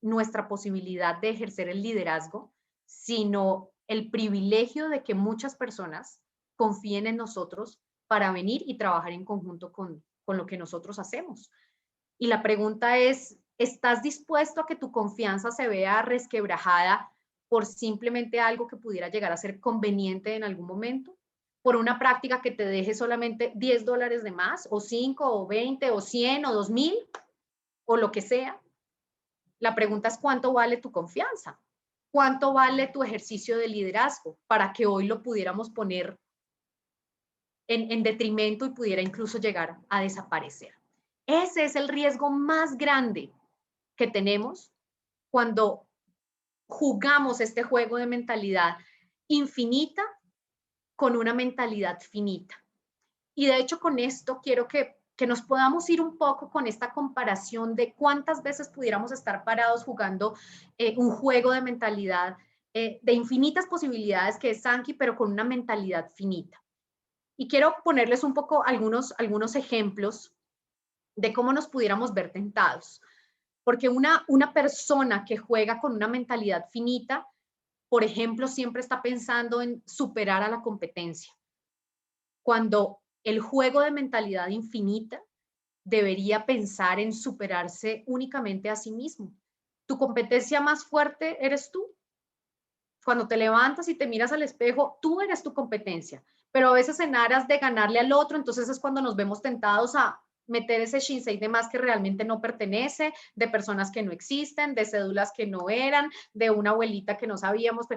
nuestra posibilidad de ejercer el liderazgo, sino el privilegio de que muchas personas confíen en nosotros para venir y trabajar en conjunto con lo que nosotros hacemos. Y la pregunta es, ¿estás dispuesto a que tu confianza se vea resquebrajada por simplemente algo que pudiera llegar a ser conveniente en algún momento? ¿Por una práctica que te deje solamente $10 de más, o 5, o 20, o 100, o 2,000, o lo que sea? La pregunta es, ¿cuánto vale tu confianza? ¿Cuánto vale tu ejercicio de liderazgo para que hoy lo pudiéramos poner en detrimento y pudiera incluso llegar a desaparecer? Ese es el riesgo más grande que tenemos cuando jugamos este juego de mentalidad infinita con una mentalidad finita. Y de hecho con esto quiero que nos podamos ir un poco con esta comparación de cuántas veces pudiéramos estar parados jugando un juego de mentalidad de infinitas posibilidades que es Sankey, pero con una mentalidad finita. Y quiero ponerles un poco algunos ejemplos de cómo nos pudiéramos ver tentados. Porque una persona que juega con una mentalidad finita, por ejemplo, siempre está pensando en superar a la competencia. Cuando el juego de mentalidad infinita debería pensar en superarse únicamente a sí mismo. Tu competencia más fuerte eres tú. Cuando te levantas y te miras al espejo, tú eres tu competencia. Pero a veces en aras de ganarle al otro, entonces es cuando nos vemos tentados a meter ese shinsei de más que realmente no pertenece, de personas que no existen, de cédulas que no eran, de una abuelita que no sabíamos,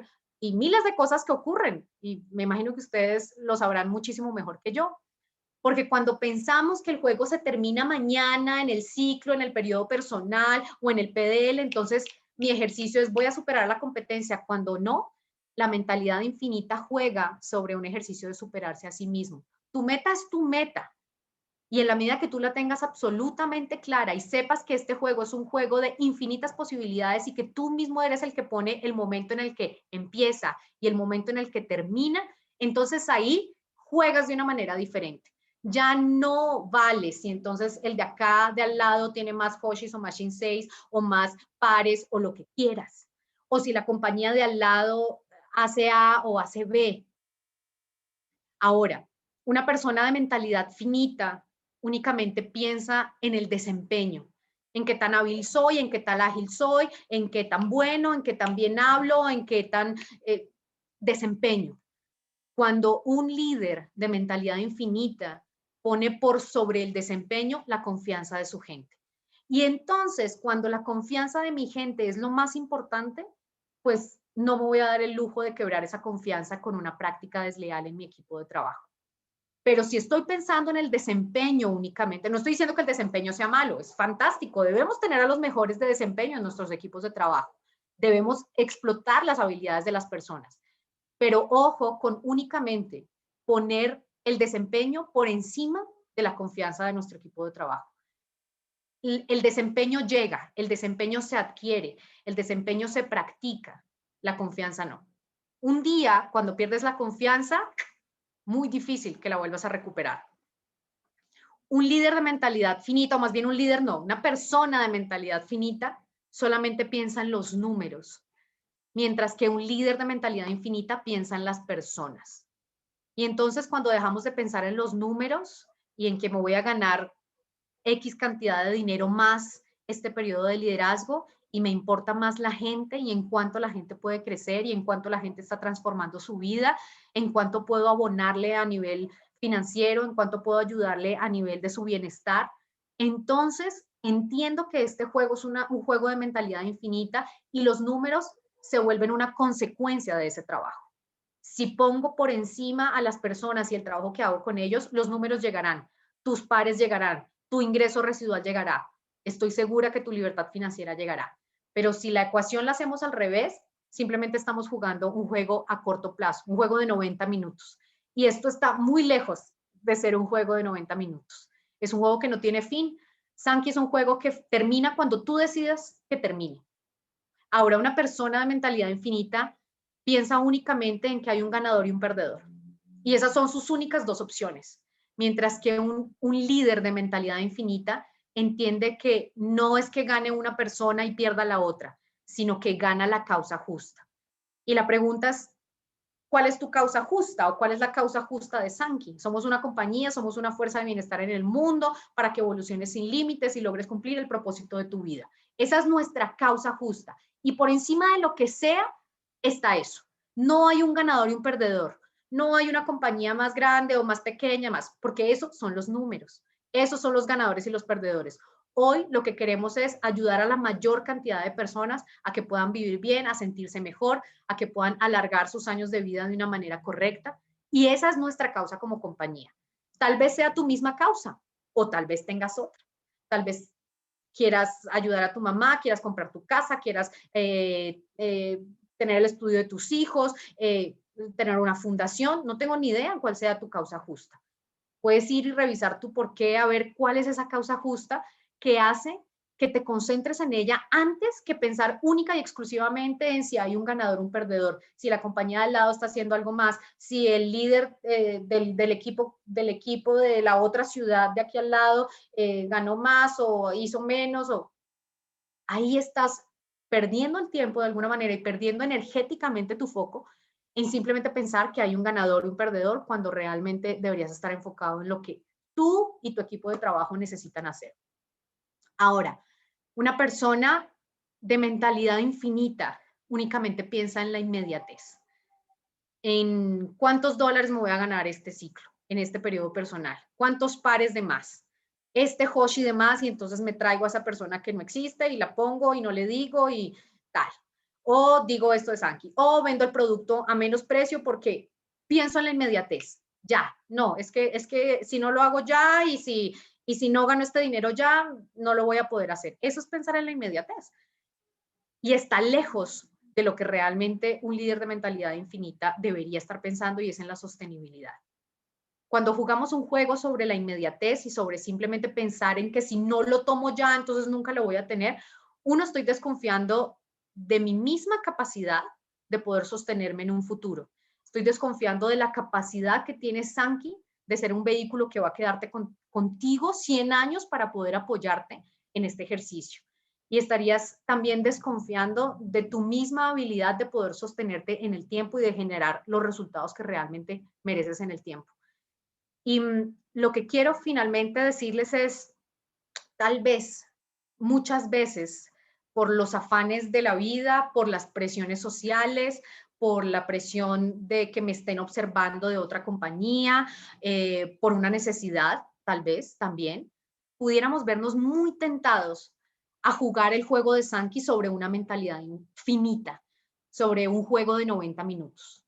y miles de cosas que ocurren. Y me imagino que ustedes lo sabrán muchísimo mejor que yo. Porque cuando pensamos que el juego se termina mañana, en el ciclo, en el periodo personal o en el PDL, entonces mi ejercicio es voy a superar la competencia. Cuando no, la mentalidad infinita juega sobre un ejercicio de superarse a sí mismo. Tu meta es tu meta. Y en la medida que tú la tengas absolutamente clara y sepas que este juego es un juego de infinitas posibilidades y que tú mismo eres el que pone el momento en el que empieza y el momento en el que termina, entonces ahí juegas de una manera diferente. Ya no vale si entonces el de acá, de al lado, tiene más Hoshis o más Shinseis o más pares o lo que quieras. O si la compañía de al lado hace A o hace B. Ahora, una persona de mentalidad finita únicamente piensa en el desempeño, en qué tan hábil soy, en qué tan ágil soy, en qué tan bueno, en qué tan bien hablo, en qué tan desempeño. Cuando un líder de mentalidad infinita pone por sobre el desempeño la confianza de su gente. Y entonces, cuando la confianza de mi gente es lo más importante, pues no me voy a dar el lujo de quebrar esa confianza con una práctica desleal en mi equipo de trabajo. Pero si estoy pensando en el desempeño únicamente, no estoy diciendo que el desempeño sea malo, es fantástico, debemos tener a los mejores de desempeño en nuestros equipos de trabajo, debemos explotar las habilidades de las personas, pero ojo con únicamente poner el desempeño por encima de la confianza de nuestro equipo de trabajo. El desempeño llega, el desempeño se adquiere, el desempeño se practica, la confianza no. Un día, cuando pierdes la confianza, muy difícil que la vuelvas a recuperar. Un líder de mentalidad finita, o más bien un líder no, una persona de mentalidad finita, solamente piensa en los números, mientras que un líder de mentalidad infinita piensa en las personas. Y entonces cuando dejamos de pensar en los números y en que me voy a ganar X cantidad de dinero más este periodo de liderazgo y me importa más la gente y en cuánto la gente puede crecer y en cuánto la gente está transformando su vida, en cuánto puedo abonarle a nivel financiero, en cuánto puedo ayudarle a nivel de su bienestar. Entonces, entiendo que este juego es un juego de mentalidad infinita y los números se vuelven una consecuencia de ese trabajo. Si pongo por encima a las personas y el trabajo que hago con ellos, los números llegarán, tus pares llegarán, tu ingreso residual llegará. Estoy segura que tu libertad financiera llegará. Pero si la ecuación la hacemos al revés, simplemente estamos jugando un juego a corto plazo, un juego de 90 minutos. Y esto está muy lejos de ser un juego de 90 minutos. Es un juego que no tiene fin. Sankey es un juego que termina cuando tú decidas que termine. Ahora, una persona de mentalidad infinita piensa únicamente en que hay un ganador y un perdedor. Y esas son sus únicas dos opciones. Mientras que un líder de mentalidad infinita entiende que no es que gane una persona y pierda la otra, sino que gana la causa justa. Y la pregunta es, ¿cuál es tu causa justa o cuál es la causa justa de Sankey? Somos una compañía, somos una fuerza de bienestar en el mundo para que evoluciones sin límites y logres cumplir el propósito de tu vida. Esa es nuestra causa justa. Y por encima de lo que sea, está eso. No hay un ganador y un perdedor. No hay una compañía más grande o más pequeña, más, porque esos son los números. Esos son los ganadores y los perdedores. Hoy lo que queremos es ayudar a la mayor cantidad de personas a que puedan vivir bien, a sentirse mejor, a que puedan alargar sus años de vida de una manera correcta. Y esa es nuestra causa como compañía. Tal vez sea tu misma causa o tal vez tengas otra. tal vez quieras ayudar a tu mamá, quieras comprar tu casa, quieras tener el estudio de tus hijos, tener una fundación, no tengo ni idea cuál sea tu causa justa. Puedes ir y revisar tu por qué, a ver cuál es esa causa justa que hace que te concentres en ella antes que pensar única y exclusivamente en si hay un ganador o un perdedor, si la compañía de al lado está haciendo algo más, si el líder del equipo de la otra ciudad de aquí al lado ganó más o hizo menos. Ahí estás perdiendo el tiempo de alguna manera y perdiendo energéticamente tu foco en simplemente pensar que hay un ganador y un perdedor cuando realmente deberías estar enfocado en lo que tú y tu equipo de trabajo necesitan hacer. Ahora, una persona de mentalidad infinita únicamente piensa en la inmediatez, en cuántos dólares me voy a ganar este ciclo, en este periodo personal, cuántos pares de más, este Hoshi de más, y entonces me traigo a esa persona que no existe y la pongo y no le digo y tal. O digo esto de Sankey, o vendo el producto a menos precio porque pienso en la inmediatez. Ya, no, es que si no lo hago ya y si no gano este dinero ya, no lo voy a poder hacer. Eso es pensar en la inmediatez. Y está lejos de lo que realmente un líder de mentalidad infinita debería estar pensando, y es en la sostenibilidad. Cuando jugamos un juego sobre la inmediatez y sobre simplemente pensar en que si no lo tomo ya, entonces nunca lo voy a tener, uno, estoy desconfiando de mi misma capacidad de poder sostenerme en un futuro. Estoy desconfiando de la capacidad que tiene Sankey de ser un vehículo que va a quedarte contigo 100 años para poder apoyarte en este ejercicio. Y estarías también desconfiando de tu misma habilidad de poder sostenerte en el tiempo y de generar los resultados que realmente mereces en el tiempo. Y lo que quiero finalmente decirles es, tal vez, muchas veces, por los afanes de la vida, por las presiones sociales, por la presión de que me estén observando de otra compañía, por una necesidad, tal vez también, pudiéramos vernos muy tentados a jugar el juego de Sankey sobre una mentalidad infinita, sobre un juego de 90 minutos.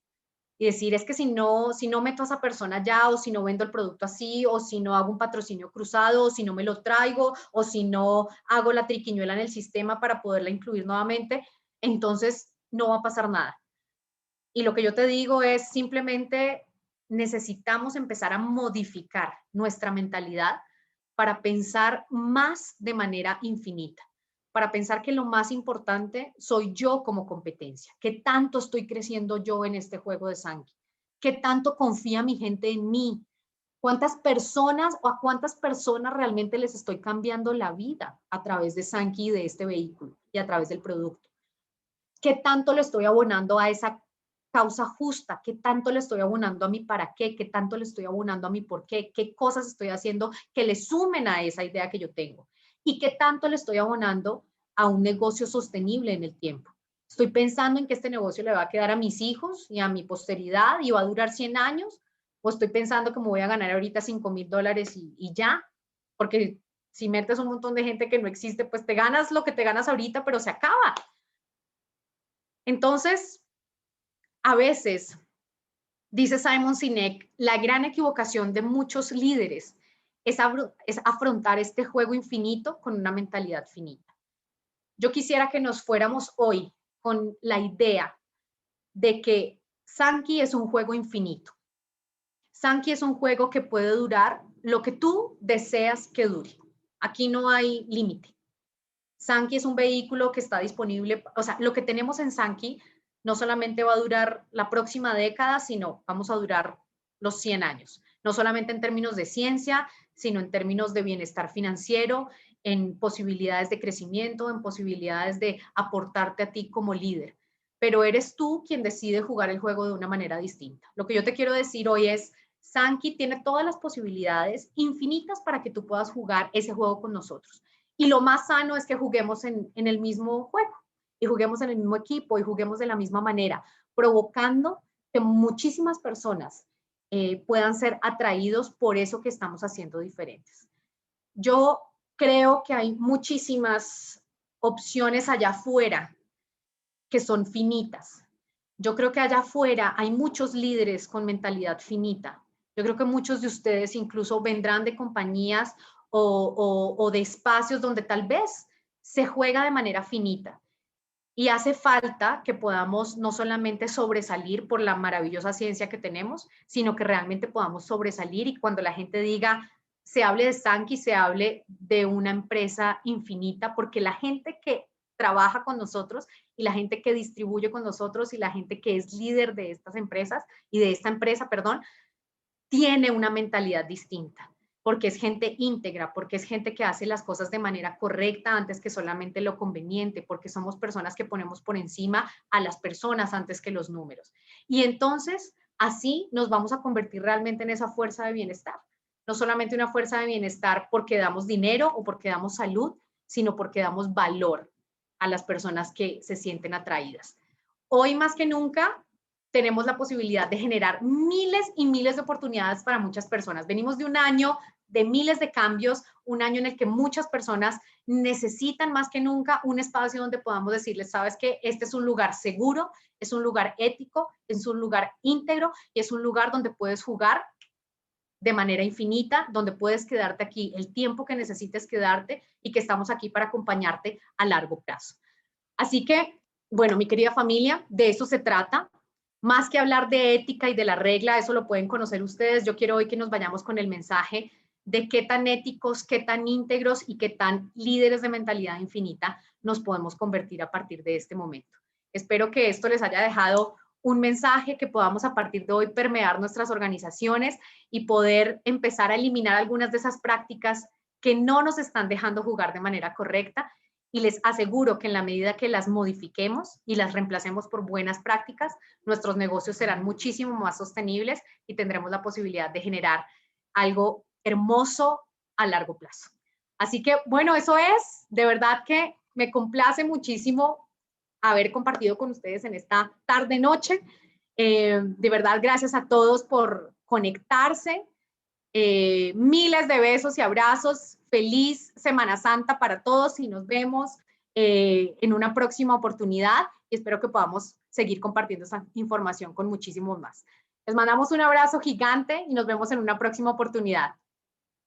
Y decir, es que si no meto a esa persona ya, o si no vendo el producto así, o si no hago un patrocinio cruzado, o si no me lo traigo, o si no hago la triquiñuela en el sistema para poderla incluir nuevamente, entonces no va a pasar nada. Y lo que yo te digo es simplemente necesitamos empezar a modificar nuestra mentalidad para pensar más de manera infinita, para pensar que lo más importante soy yo como competencia, qué tanto estoy creciendo yo en este juego de Sankey, qué tanto confía mi gente en mí, cuántas personas o a cuántas personas realmente les estoy cambiando la vida a través de Sankey y de este vehículo y a través del producto. ¿Qué tanto le estoy abonando a esa causa justa? ¿Qué tanto le estoy abonando a mi para qué? ¿Qué tanto le estoy abonando a mi por qué? ¿Qué cosas estoy haciendo que le sumen a esa idea que yo tengo? ¿Y qué tanto le estoy abonando a un negocio sostenible en el tiempo? ¿Estoy pensando en que este negocio le va a quedar a mis hijos y a mi posteridad y va a durar 100 años? ¿O estoy pensando que me voy a ganar ahorita $5,000 y ya? Porque si metes un montón de gente que no existe, pues te ganas lo que te ganas ahorita, pero se acaba. Entonces, a veces, dice Simon Sinek, la gran equivocación de muchos líderes es afrontar este juego infinito con una mentalidad finita. Yo quisiera que nos fuéramos hoy con la idea de que Sankey es un juego infinito. Sankey es un juego que puede durar lo que tú deseas que dure. Aquí no hay límite. Sankey es un vehículo que está disponible, o sea, lo que tenemos en Sankey no solamente va a durar la próxima década, sino vamos a durar los 100 años, no solamente en términos de ciencia, sino en términos de bienestar financiero, en posibilidades de crecimiento, en posibilidades de aportarte a ti como líder. Pero eres tú quien decide jugar el juego de una manera distinta. Lo que yo te quiero decir hoy es, Sankey tiene todas las posibilidades infinitas para que tú puedas jugar ese juego con nosotros. Y lo más sano es que juguemos en el mismo juego y juguemos en el mismo equipo y juguemos de la misma manera, provocando que muchísimas personas puedan ser atraídos por eso que estamos haciendo diferentes. Yo creo que hay muchísimas opciones allá afuera que son finitas. Yo creo que allá afuera hay muchos líderes con mentalidad finita. Yo creo que muchos de ustedes incluso vendrán de compañías o de espacios donde tal vez se juega de manera finita. Y hace falta que podamos no solamente sobresalir por la maravillosa ciencia que tenemos, sino que realmente podamos sobresalir y cuando la gente diga, se hable de Sankey, se hable de una empresa infinita, porque la gente que trabaja con nosotros y la gente que distribuye con nosotros y la gente que es líder de estas empresas y de esta empresa, perdón, tiene una mentalidad distinta, porque es gente íntegra, porque es gente que hace las cosas de manera correcta antes que solamente lo conveniente, porque somos personas que ponemos por encima a las personas antes que los números. Y entonces, así nos vamos a convertir realmente en esa fuerza de bienestar. No solamente una fuerza de bienestar porque damos dinero o porque damos salud, sino porque damos valor a las personas que se sienten atraídas. Hoy más que nunca, tenemos la posibilidad de generar miles y miles de oportunidades para muchas personas. Venimos de un año de miles de cambios, un año en el que muchas personas necesitan más que nunca un espacio donde podamos decirles, sabes que este es un lugar seguro, es un lugar ético, es un lugar íntegro y es un lugar donde puedes jugar de manera infinita, donde puedes quedarte aquí el tiempo que necesites quedarte y que estamos aquí para acompañarte a largo plazo. Así que, bueno, mi querida familia, de eso se trata. Más que hablar de ética y de la regla, eso lo pueden conocer ustedes. Yo quiero hoy que nos vayamos con el mensaje de qué tan éticos, qué tan íntegros y qué tan líderes de mentalidad infinita nos podemos convertir a partir de este momento. Espero que esto les haya dejado un mensaje que podamos a partir de hoy permear nuestras organizaciones y poder empezar a eliminar algunas de esas prácticas que no nos están dejando jugar de manera correcta. Y les aseguro que en la medida que las modifiquemos y las reemplacemos por buenas prácticas, nuestros negocios serán muchísimo más sostenibles y tendremos la posibilidad de generar algo hermoso a largo plazo. Así que, bueno, eso es. De verdad que me complace muchísimo haber compartido con ustedes en esta tarde-noche. De verdad, gracias a todos por conectarse. Miles de besos y abrazos. Feliz Semana Santa para todos y nos vemos en una próxima oportunidad y espero que podamos seguir compartiendo esa información con muchísimos más. Les mandamos un abrazo gigante y nos vemos en una próxima oportunidad.